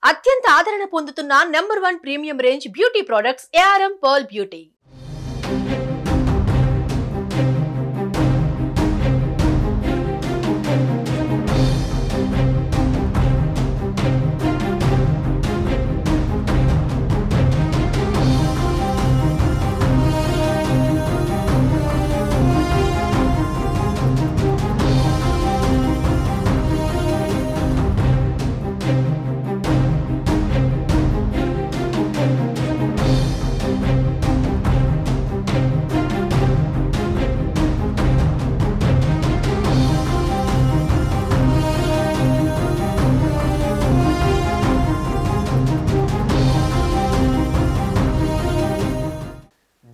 అత్యంత ఆదరణ పొందుతున్న number 1 premium range beauty products ARM Pearl Beauty.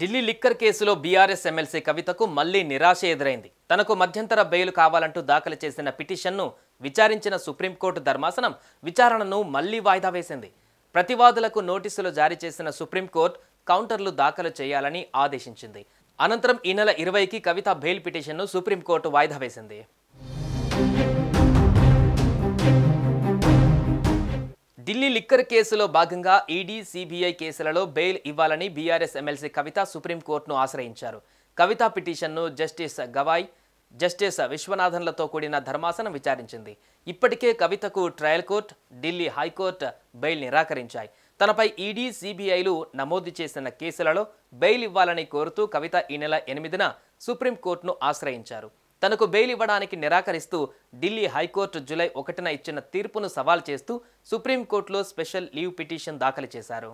Delhi liquor కేసులో బీఆర్ఎస్ ఎమ్మెల్సీ కవితకు మళ్లీ నిరాశ ఎదురైంది. తనకు మధ్యంతర బెయిల్ కావాలంటూ దాఖలు చేసిన పిటిషన్ను విచారించిన సుప్రీంకోర్టు ధర్మాసనం విచారణను మళ్లీ వాయిదా వేసింది. ప్రతివాదులకు నోటీసులు జారీ చేసిన సుప్రీంకోర్టు కౌంటర్లు దాఖలు చేయాలని ఆదేశించింది. అనంతరం ఈ నెల 20కి కవిత బెయిల్ పిటిషన్ను సుప్రీంకోర్టు వాయిదా వేసింది. ఢిల్లీ లిక్కర్ కేసులో భాగంగా ఈడీ, సిబిఐ కేసులలో బెయిల్ ఇవ్వాలని బీఆర్ఎస్ ఎమ్మెల్సీ కవిత సుప్రీంకోర్టును ఆశ్రయించారు. కవిత పిటిషన్ను జస్టిస్ గవాయ్, జస్టిస్ విశ్వనాథన్లతో కూడిన ధర్మాసనం విచారించింది. ఇప్పటికే కవితకు trial court, Delhi high court bail నిరాకరించాయి. తనపై ఈడీ, సిబిఐలు నమోదు చేసిన కేసులలో బెయిల్ ఇవ్వాలని కోరుతూ కవిత ఈ నెల 8న సుప్రీంకోర్టును ఆశ్రయించారు. తనకు బెయిల్ ఇవ్వడానికి నిరాకరిస్తూ ఢిల్లీ హైకోర్టు జూలై 1న ఇచ్చిన తీర్పును సవాల్ చేస్తూ సుప్రీంకోర్టులో స్పెషల్ లీవ్ పిటిషన్ దాఖలు చేశారు.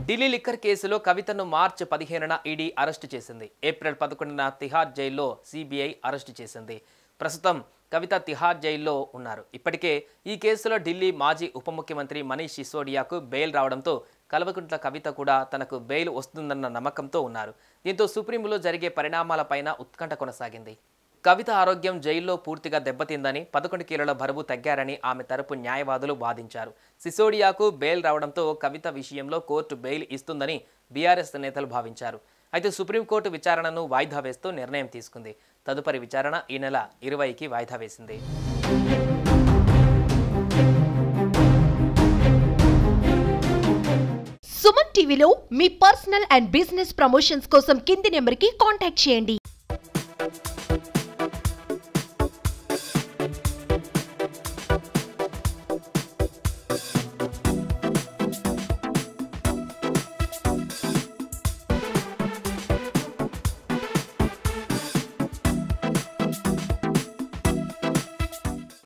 ఢిల్లీ లిక్కర్ కేసులో కవితను మార్చి 15న ఈడీ అరెస్టు చేసింది. ఏప్రిల్ 11న తిహార్ జైల్లో సిబిఐ అరెస్టు చేసింది. ప్రస్తుతం కవిత తిహార్ జైల్లో ఉన్నారు. ఇప్పటికే ఈ కేసులో ఢిల్లీ మాజీ ఉప ముఖ్యమంత్రి మనీష్ సిసోడియాకు బెయిల్ రావడంతో కల్వకుంట్ల కవిత కూడా తనకు బెయిల్ వస్తుందన్న నమ్మకంతో ఉన్నారు. దీంతో సుప్రీంలో జరిగే పరిణామాలపైన ఉత్కంఠ కొనసాగింది. కవిత ఆరోగ్యం జైల్లో పూర్తిగా దెబ్బతిందని, 11 కిలోల బరువు తగ్గారని ఆమె తరపు న్యాయవాదులు వాదించారు. సిసోడియాకు బెయిల్ రావడంతో కవిత విషయంలో కోర్టు బెయిల్ ఇస్తుందని బీఆర్ఎస్ నేతలు భావించారు. అయితే సుప్రీంకోర్టు విచారణను వాయిదా వేస్తూ నిర్ణయం తీసుకుంది. తదుపరి విచారణ ఈ నెల 20కి వాయిదా వేసింది. సుమన్ టీవీలో మీ పర్సనల్ అండ్ బిజినెస్ ప్రమోషన్స్ కోసం కింది నెంబర్కి కాంటాక్ట్ చేయండి.